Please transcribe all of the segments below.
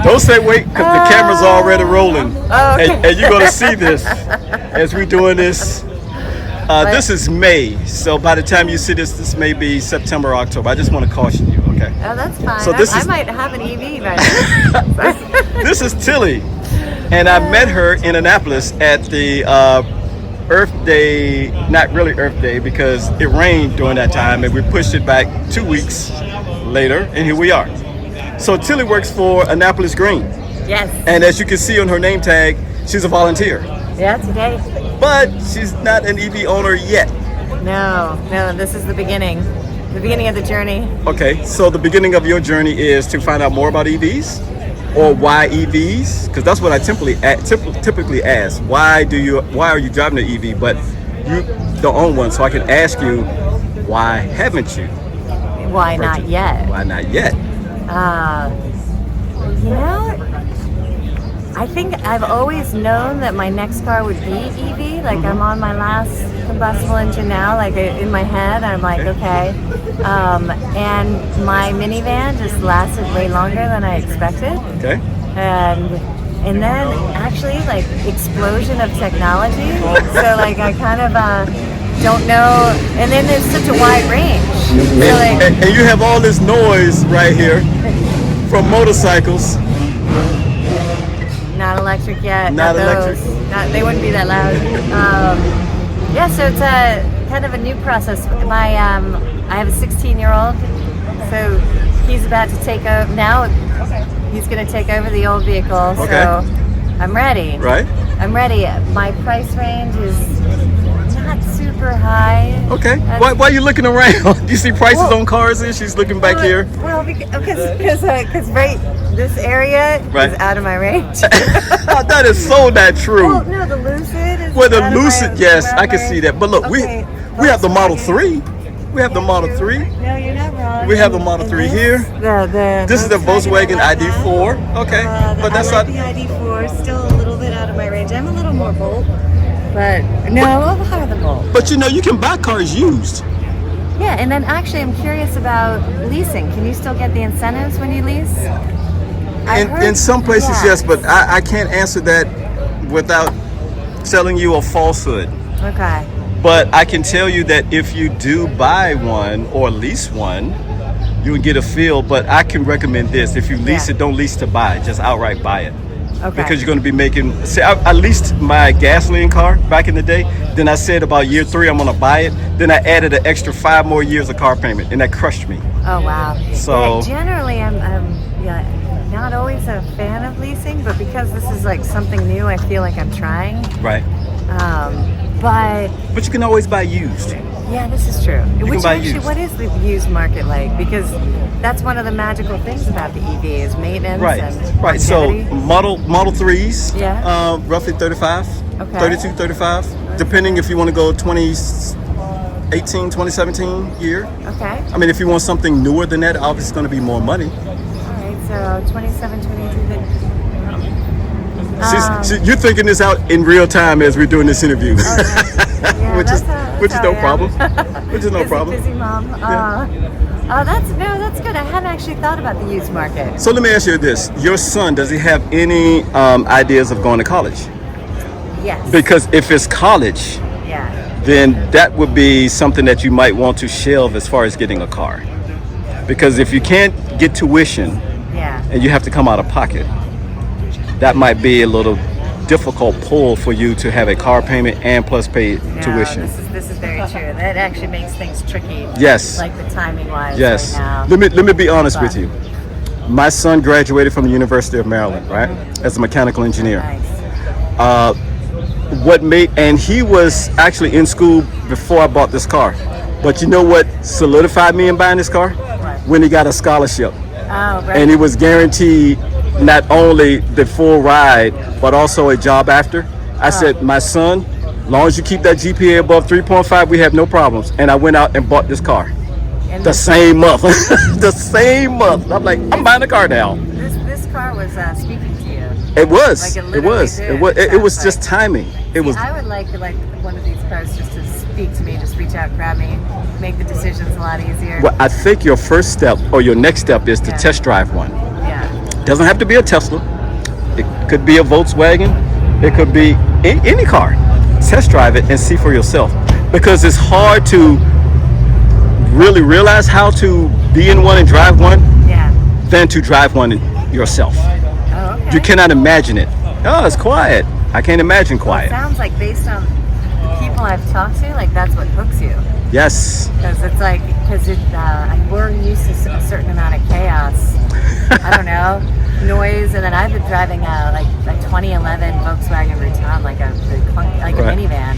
Don't say wait, because the camera's already rolling. Oh, okay. And you're going to see this as we're doing this. This is May, so by the time you see this, this may be September or October. I just want to caution you, okay? Oh, that's fine. So this I is- might have an EV by then. This is Tilly, and I met her in Annapolis at the Earth Day, not really Earth Day, because it rained during that time, and we pushed it back 2 weeks later, and here we are. So Tilly works for Annapolis Green, Yes. and as you can see on her name tag, she's a volunteer. Yeah, today. But she's not an EV owner yet. No, this is the beginning of the journey. Okay, so the beginning of your journey is to find out more about EVs, or why EVs? Because that's what I typically ask. Why are you driving an EV, but you don't own one? So I can ask you, why haven't you? Why not yet? Why not yet? I think I've always known that my next car would be EV. Like I'm on my last combustible engine now. Like in my head, I'm like, okay. And my minivan just lasted way longer than I expected. Okay. And then actually like explosion of technology. So like I kind of don't know. And then there's such a wide range. So like, And you have all this noise right here from motorcycles. Not electric yet. Not electric. They wouldn't be that loud. Yeah, so it's a kind of a new process. I have a 16-year-old, so he's about to take over now. He's going to take over the old vehicle. Okay. So I'm ready. Right. I'm ready. My price range is not super high. Okay. Why are you looking around? Do you see prices on cars? And she's looking back here. Well, because right this area Right. is out of my range. That is so not true. Well, no, the Lucid is Well, the out of Lucid, my- yes, out I of can my- see that. But look, Okay, we have the Model 3. We have the Yeah, Model you- 3. No, you're not wrong. We have the Model 3 here. This is the Volkswagen I like ID4. Okay, but that's I like not. the ID4. Still a little bit out of my range. I'm a little more Bolt, but no, I'm higher than Bolt. But you can buy cars used. Yeah, and then actually, I'm curious about leasing. Can you still get the incentives when you lease? I heard- In some places, yeah. yes, but I can't answer that without telling you a falsehood. Okay. But I can tell you that if you do buy one or lease one, you would get a feel. But I can recommend this: if you lease Yeah. it, don't lease to buy it; just outright buy it. Okay. Because you're going to be making. See, I leased my gasoline car back in the day. Then I said about year 3 I'm going to buy it. Then I added an extra 5 more years of car payment, and that crushed me. Oh wow. So- yeah, generally, I'm not always a fan of leasing, but because this is like something new, I feel like I'm trying. Right. But But you can always buy used. yeah, this is true. Which buy actually, used. what is the used market like? Because that's one of the magical things about the EV is maintenance Right. and Right. So longevity. Model 3s. Yeah. Roughly 35. Okay. 32, 35. Depending if you want to go 2018, 2017 year. Okay. I mean, if you want something newer than that, obviously it's going to be more money. All right. So 27, 22. You're thinking this out in real time as we're doing this interview. Yeah, which is that's how no I am. problem. Which is no busy, problem. Busy mom. That's good. I hadn't actually thought about the used market. So let me ask you this: your son, does he have any ideas of going to college? Yes. Because if it's college, Yeah. then that would be something that you might want to shelve as far as getting a car. Because if you can't get tuition Yeah. and you have to come out of pocket, that might be a little difficult pull for you to have a car payment and plus pay tuition. This is very true. That actually makes things tricky. Yes. Like the timing wise. Yes. Right now. Let me be honest But- with you. My son graduated from the University of Maryland, right, as a mechanical engineer. Nice. And he was actually in school before I bought this car. But you know what solidified me in buying this car? When he got a scholarship. Oh, right. And he was guaranteed not only the full ride, but also a job after. I said, my son, as long as you keep that GPA above 3.5, we have no problems. And I went out and bought this car. And The same month. The same month. I'm like, I'm buying a car now. this car was speaking to you. It was. Like, it It literally was. did. It was. It Sounds was just like- timing. It was. I would like one of these cars just to speak to me, just reach out, grab me, make the decisions a lot easier. Well, I think your first step or your next step is to Yeah. test drive one. Yeah. Doesn't have to be a Tesla. It could be a Volkswagen. It could be any car. Test drive it and see for yourself, because it's hard to really realize how to be in one and drive one Yeah. than to drive one yourself. Oh, okay. You cannot imagine it. Oh, it's quiet. I can't imagine It quiet. sounds like based on people I've talked to, like that's what hooks you. Yes. Because it's like, we're used to a certain amount of chaos. I don't know, noise, and then I've been driving a 2011 Volkswagen Routan, like a Right. minivan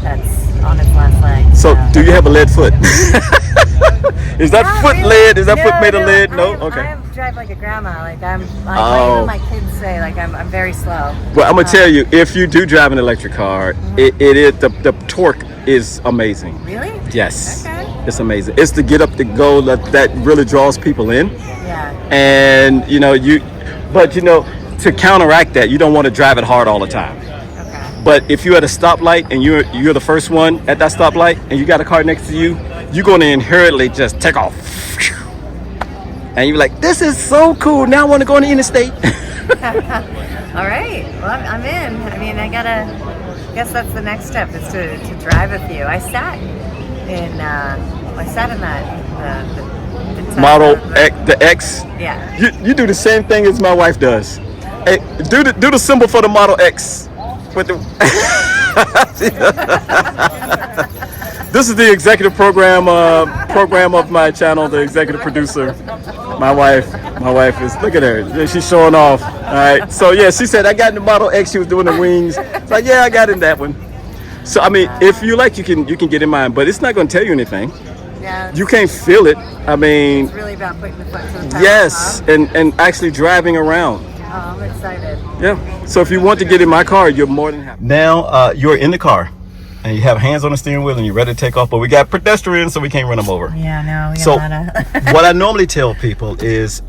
that's on its last leg. So, do you have a lead foot? Is that Not foot really. lead? Is that foot made of lead? No. Okay. I drive like a grandma. Like Oh. even my kids say like I'm very slow. Well, I'm gonna tell you, if you do drive an electric car, it is the torque is amazing. Really? Yes. Okay. It's amazing. It's the get up the go that really draws people in. Yeah. And to counteract that, you don't want to drive it hard all the time. Okay. But if you're at a stoplight and you're the first one at that stoplight and you got a car next to you, you're going to inherently just take off. And you're like, this is so cool. Now I want to go on the interstate. All right. Well, I'm in. I mean, I guess that's the next step is to drive a few. I sat in that the Model Tesla, X, the X. Yeah. You do the same thing as my wife does. Hey, do the symbol for the Model X. With the This is the executive program of my channel, the executive producer. My wife is, look at her. She's showing off. All right. So yeah, she said I got in the Model X. She was doing the wings. It's like, yeah, I got in that one. So I mean, if you like, you can get in mine, but it's not going to tell you anything. Yeah. You can't feel it. I mean, It's really about putting the foot to the pedal. yes, Huh? and actually driving around. Oh, I'm excited. Yeah. So if you want to get in my car, you're more than happy. Now you're in the car, and you have hands on the steering wheel, and you're ready to take off. But we got pedestrians, so we can't run them over. Yeah, no. We So gotta. what I normally tell people is,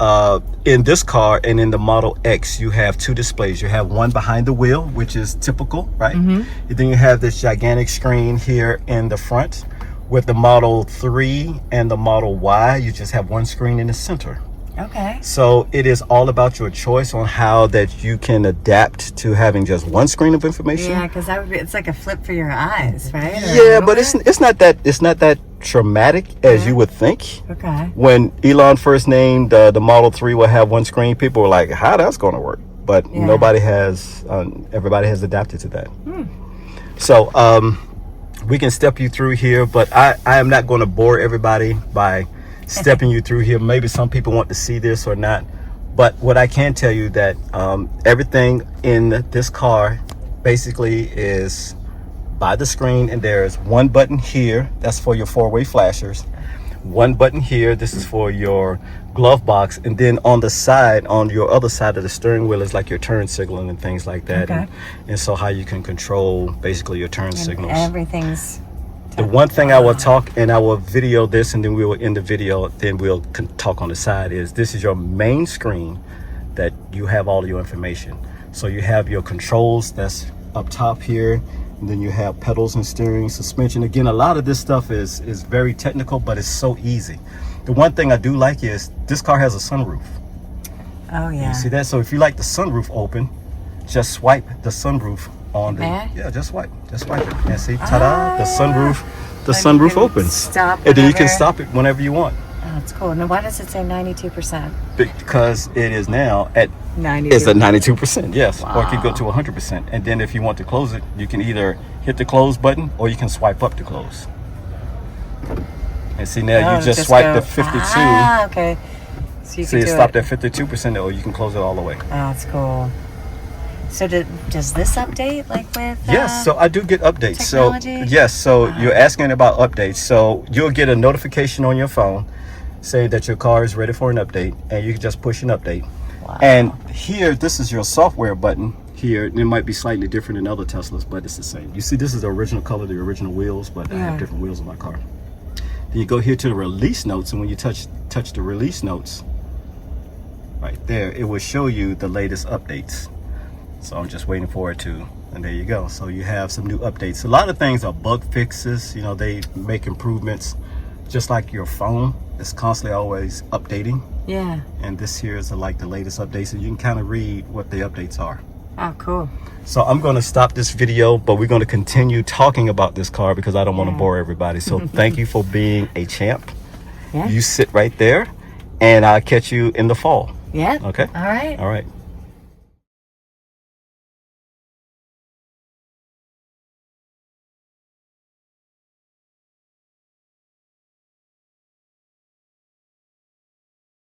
in this car and in the Model X, you have two displays. You have one behind the wheel, which is typical, right? And then you have this gigantic screen here in the front. With the Model 3 and the Model Y, you just have one screen in the center. Okay. So it is all about your choice on how that you can adapt to having just one screen of information. Yeah, because it's like a flip for your eyes, right? Or a Yeah, little but bit? it's not that traumatic as you would think. Okay. When Elon first named the Model 3 will have one screen, people were like, how that's going to work? But Yeah. everybody has adapted to that. So we can step you through here, but I am not going to bore everybody by stepping you through here. Maybe some people want to see this or not, but what I can tell you that everything in this car basically is by the screen, and there's one button here that's for your four-way flashers, one button here, this is for your glove box, and then on the side, on your other side of the steering wheel, is like your turn signaling and things like that. Okay. And so how you can control basically your turn signals. Everything's. The one thing I will talk, and I will video this, and then we will end the video, then we'll talk on the side, is this is your main screen that you have all of your information. So you have your controls that's up top here, and then you have pedals and steering, suspension. Again, a lot of this stuff is very technical, but it's so easy. The one thing I do like is this car has a sunroof. Oh yeah. You see that? So if you like the sunroof open, just swipe the sunroof on the. May I? Yeah, just swipe it. And see, ta-da! The sunroof And you can opens. stop and then you can whenever. stop it whenever you want, Oh, that's cool. Now, why does it say 92%? because it is now at 92. it's at 92%. Yes, or it could go Wow. to 100%. And then if you want to close it, you can either hit the close button or you can swipe up to close. And see now Oh, you just swipe go- the 52. Ah, okay. So you See, can it do stopped it. at 52%, or you can close it all the way. Oh, that's cool. So does this update like with? Yes, so I do get updates. technology? So yes, so you're asking about updates. So you'll get a notification on your phone saying that your car is ready for an update, and you can just push an update. Wow. And here, this is your software button. Here, and it might be slightly different than other Teslas, but it's the same. You see, this is the original color, the original wheels, but I Yeah. have different wheels on my car. Then you go here to the release notes, and when you touch the release notes, right there, it will show you the latest updates. So I'm just waiting for it to, and there you go. So you have some new updates. A lot of things are bug fixes. You know, they make improvements, just like your phone. It's constantly always updating. Yeah. And this here is like the latest updates, and you can kind of read what the updates are. Oh, cool. So I'm going to stop this video, but we're going to continue talking about this car because I don't want to bore everybody. So thank you for being a champ. Yeah. You sit right there, and I'll catch you in the fall. Yeah. Okay. All right. All right.